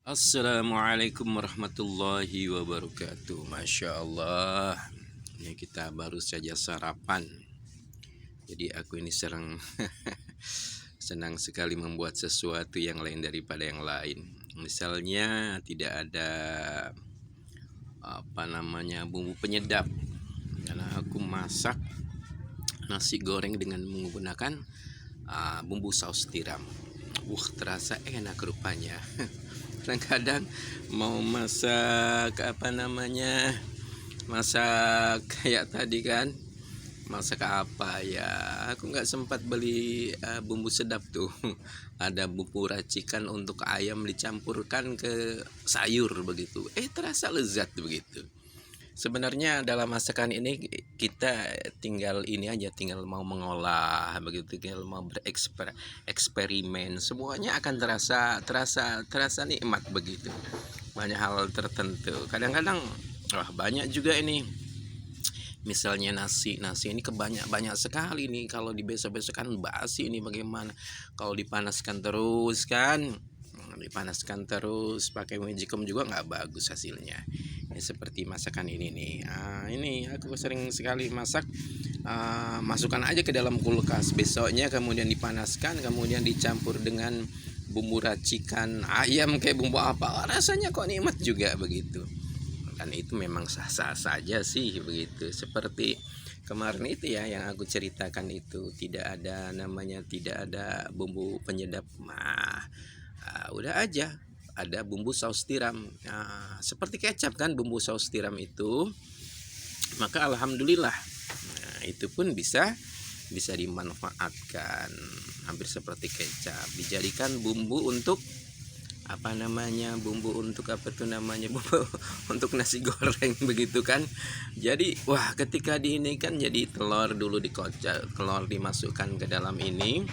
Assalamualaikum warahmatullahi wabarakatuh. Masya Allah. Ini kita baru saja sarapan. Jadi aku ini senang sekali membuat sesuatu yang lain daripada yang lain. Misalnya tidak ada bumbu penyedap. Karena aku masak nasi goreng dengan menggunakan bumbu saus tiram. Terasa enak rupanya. Kadang-kadang mau masak masak kayak tadi kan, masak apa ya, aku nggak sempat beli bumbu sedap tuh. Ada bumbu racikan untuk ayam dicampurkan ke sayur begitu, terasa lezat begitu. Sebenarnya dalam masakan ini kita tinggal mau mengolah begitu, tinggal mau bereksperimen, semuanya akan terasa nikmat begitu. Banyak hal tertentu. Kadang-kadang banyak juga ini. Misalnya nasi ini banyak sekali nih, kalau dibesok-besok kan basi ini bagaimana. Kalau dipanaskan terus pakai magicom juga nggak bagus hasilnya. Seperti masakan ini nih. Ini aku sering sekali masak, masukkan aja ke dalam kulkas, besoknya kemudian dipanaskan, kemudian dicampur dengan bumbu racikan ayam kayak bumbu apa, rasanya kok nikmat juga begitu. Dan itu memang sah-sah saja sih begitu. Seperti kemarin itu ya yang aku ceritakan itu, tidak ada bumbu penyedap. Udah aja ada bumbu saus tiram. Seperti kecap kan bumbu saus tiram itu, maka alhamdulillah, itu pun bisa dimanfaatkan hampir seperti kecap, dijadikan bumbu untuk bumbu untuk nasi goreng begitu kan. Jadi ketika ini kan, jadi telur dulu dikocok, telur dimasukkan ke dalam ini,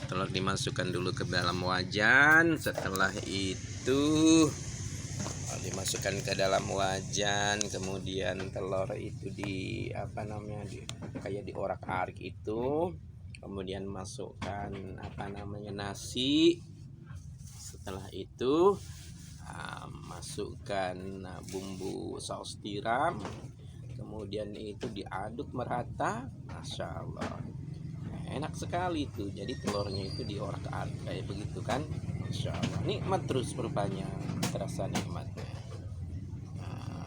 telur dimasukkan dulu ke dalam wajan. Setelah itu dimasukkan ke dalam wajan, kemudian telur itu kayak diorak-arik itu, kemudian masukkan nasi. Setelah itu masukkan bumbu saus tiram, kemudian itu diaduk merata. Masya Allah, enak sekali itu. Jadi telurnya itu diorak-arik kayak begitu kan. Masya Allah, nikmat terus rupanya, terasa nikmatnya.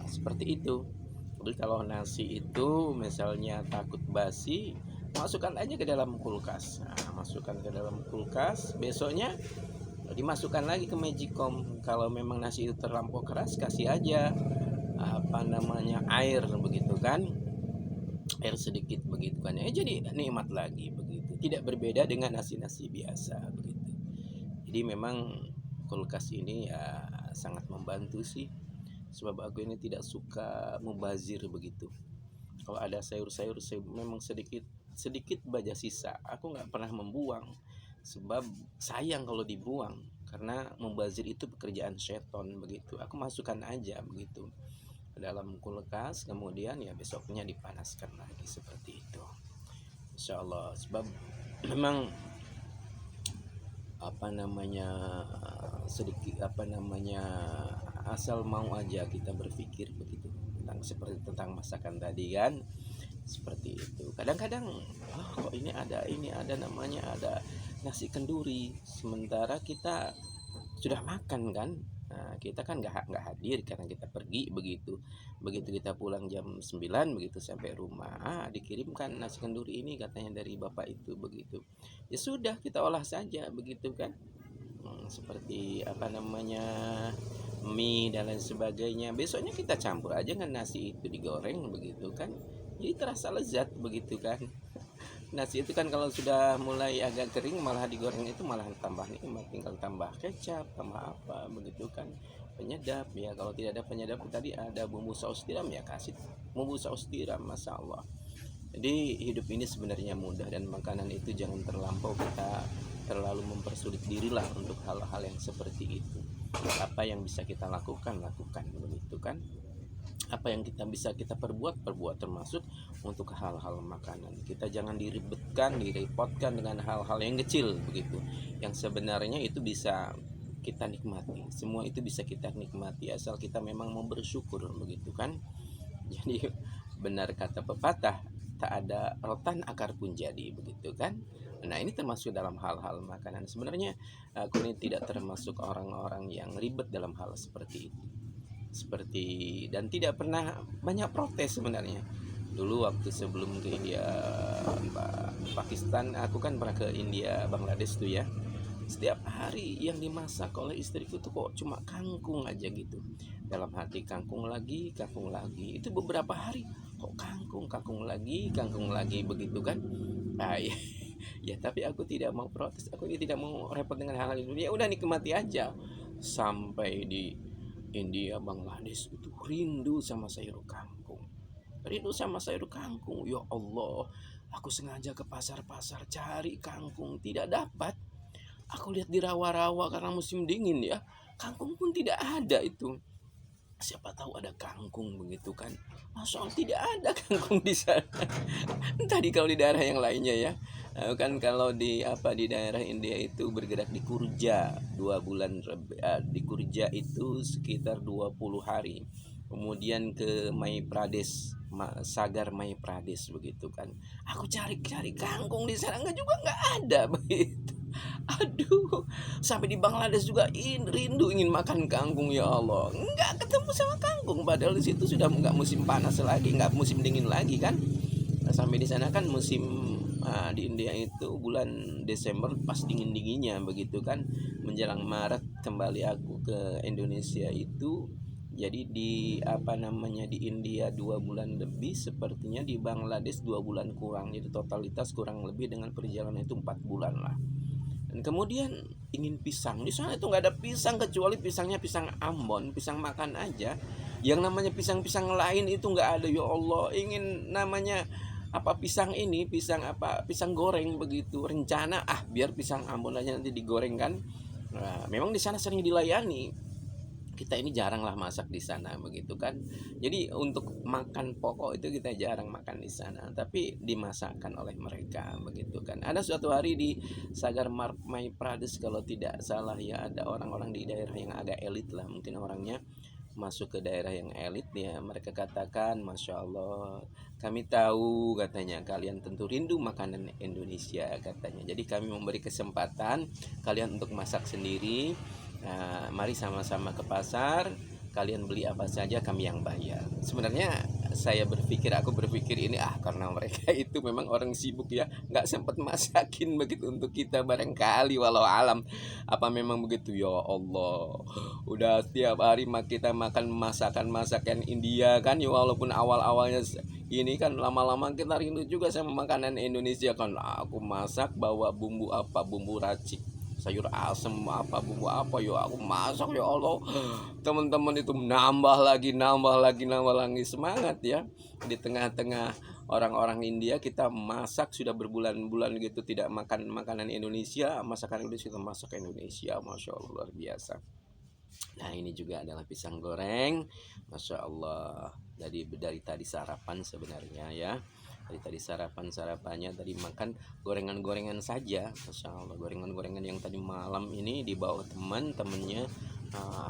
Seperti itu. Jadi kalau nasi itu misalnya takut basi, masukkan aja ke dalam kulkas. Masukkan ke dalam kulkas, besoknya dimasukkan lagi ke magicom. Kalau memang nasi itu terlampau keras, kasih aja air begitu kan, air sedikit begitu kan, jadi nikmat lagi begitu. Tidak berbeda dengan nasi biasa begitu. Jadi memang kulkas ini ya sangat membantu sih, sebab aku ini tidak suka mubazir begitu. Kalau ada sayur-sayur memang sedikit baja sisa, aku nggak pernah membuang, sebab sayang kalau dibuang, karena membazir itu pekerjaan seton begitu. Aku masukkan aja begitu ke dalam kulkas, kemudian ya besoknya dipanaskan lagi seperti itu. Insya Allah, sebab memang asal mau aja kita berpikir begitu tentang masakan tadi kan, seperti itu. Kadang-kadang kok ini ada nasi kenduri, sementara kita sudah makan kan. Kita kan nggak hadir karena kita pergi begitu. Begitu kita pulang jam 9 begitu sampai rumah, dikirimkan nasi kenduri ini katanya dari bapak itu begitu. Ya sudah, kita olah saja begitu kan. Seperti mie dan lain sebagainya, besoknya kita campur aja dengan nasi itu, digoreng begitu kan, jadi terasa lezat begitu kan. Nasi itu kan kalau sudah mulai agak kering, malah digoreng itu malah tambah nikmat, tinggal tambah kecap, tambah apa begitu kan, penyedap ya. Kalau tidak ada penyedap tadi ada bumbu saus tiram, ya kasih bumbu saus tiram. Masya Allah. Jadi hidup ini sebenarnya mudah, dan makanan itu jangan kita terlalu mempersulit dirilah untuk hal-hal yang seperti itu. Apa yang bisa kita lakukan begitu kan. Apa yang bisa kita perbuat, termasuk untuk hal-hal makanan. Kita jangan direpotkan dengan hal-hal yang kecil begitu, yang sebenarnya itu bisa kita nikmati. Semua itu bisa kita nikmati asal kita memang mau bersyukur, begitu kan. Jadi benar kata pepatah, tak ada rotan akar pun jadi, begitu kan. Nah, ini termasuk dalam hal-hal makanan. Sebenarnya aku ini tidak termasuk orang-orang yang ribet dalam hal seperti itu. Dan tidak pernah banyak protes sebenarnya. Dulu waktu sebelum ke India, Pakistan, aku kan pernah ke India, Bangladesh tuh ya. Setiap hari yang dimasak oleh istriku tuh kok cuma kangkung aja gitu. Dalam hati kangkung lagi, itu beberapa hari kok kangkung lagi begitu kan. Ya, ya, tapi aku tidak mau protes, aku ini tidak mau repot dengan hal-hal itu. Ya udah, nikmati aja. Sampai di India, Bangladesh itu rindu sama sayur kangkung. Ya Allah, aku sengaja ke pasar-pasar cari kangkung, tidak dapat. Aku lihat di rawa-rawa karena musim dingin ya, kangkung pun tidak ada itu. Siapa tahu ada kangkung begitu kan. Masya Allah, tidak ada kangkung di sana. Tadi kalau di daerah yang lainnya ya. Kan kalau di daerah India itu bergerak di Kurja 2 bulan, di Kurja itu sekitar 20 hari. Kemudian ke Mai Pradesh, Sagar Mai Pradesh begitu kan. Aku cari-cari kangkung di sana nggak ada begitu. Aduh, sampai di Bangladesh juga rindu ingin makan kangkung, ya Allah. Nggak ketemu sama kangkung, padahal di situ sudah nggak musim panas lagi, nggak musim dingin lagi kan. Sampai di sana kan musim di India itu bulan Desember pas dingin-dinginnya begitu kan. Menjelang Maret kembali aku ke Indonesia itu. Jadi di di India 2 bulan lebih, sepertinya di Bangladesh 2 bulan kurang. Jadi totalitas kurang lebih dengan perjalanan itu 4 bulan lah. Dan kemudian ingin pisang, di sana itu nggak ada pisang kecuali pisangnya pisang Ambon, pisang makan aja. Yang namanya pisang-pisang lain itu nggak ada. Ya Allah, ingin namanya pisang ini, pisang goreng begitu. Rencana biar pisang Ambon aja nanti digoreng kan. Nah, memang di sana sering dilayani. Kita ini jarang lah masak di sana begitu kan. Jadi untuk makan pokok itu kita jarang makan di sana, tapi dimasakkan oleh mereka begitu kan. Ada suatu hari di Sagar Mai Pradesh kalau tidak salah ya, ada orang-orang di daerah yang agak elit lah, mungkin orangnya masuk ke daerah yang elit ya. Mereka katakan, Masya Allah, kami tahu katanya kalian tentu rindu makanan Indonesia katanya. Jadi kami memberi kesempatan kalian untuk masak sendiri. Nah, mari sama-sama ke pasar, kalian beli apa saja kami yang bayar. Sebenarnya aku berpikir ini karena mereka itu memang orang sibuk ya, nggak sempat masakin begitu untuk kita barangkali, walau alam. Apa memang begitu? Ya Allah, udah tiap hari kita makan masakan India kan ya, walaupun awal-awalnya ini kan, lama-lama kita rindu juga sama makanan Indonesia kan. Aku masak bawa bumbu racik, sayur asem bumbu ya aku masak, ya Allah. Teman-teman itu nambah lagi semangat ya. Di tengah-tengah orang-orang India kita masak sudah berbulan-bulan gitu, tidak makan makanan Indonesia, masakan Indonesia, kita masak Indonesia, Masya Allah, luar biasa. Nah, ini juga adalah pisang goreng, Masya Allah. Dari tadi sarapan sebenarnya ya. Tadi sarapannya tadi makan gorengan-gorengan saja, Masya Allah. Gorengan-gorengan yang tadi malam ini dibawa temennya.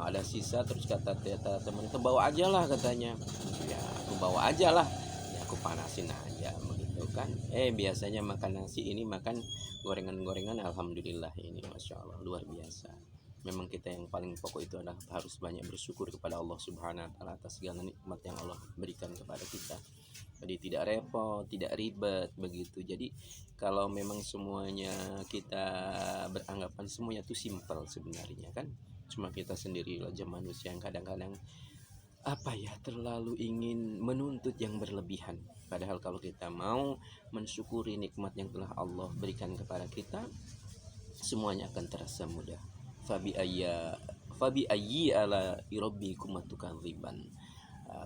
Ada sisa, terus kata temen, itu bawa aja lah katanya. Ya aku bawa aja lah, ya aku panasin aja begitu kan. Biasanya makan nasi, ini makan gorengan-gorengan. Alhamdulillah, ini Masya Allah, luar biasa. Memang kita yang paling pokok itu adalah harus banyak bersyukur kepada Allah Subhanahu wa Ta'ala atas segala nikmat yang Allah berikan kepada kita. Jadi tidak repot, tidak ribet begitu. Jadi kalau memang semuanya kita beranggapan semuanya itu simpel sebenarnya kan. Cuma kita sendiri aja manusia yang kadang-kadang terlalu ingin menuntut yang berlebihan. Padahal kalau kita mau mensyukuri nikmat yang telah Allah berikan kepada kita, semuanya akan terasa mudah. Fabi ayyi ala rabbikum tukadziban.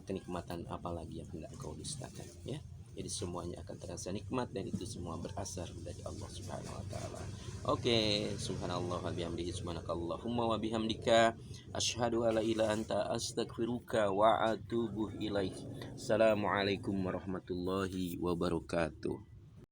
Kenikmatan apalagi yang hendak kau dustakan ya. Jadi semuanya akan terasa nikmat, dan itu semua berasal dari Allah Subhanahu wa Ta'ala. Oke, subhanallah wa bihamdihi, subhanakallahumma wa bihamdika, asyhadu alla ilaha anta, astaghfiruka wa atubu ilaik. Assalamualaikum warahmatullahi wabarakatuh.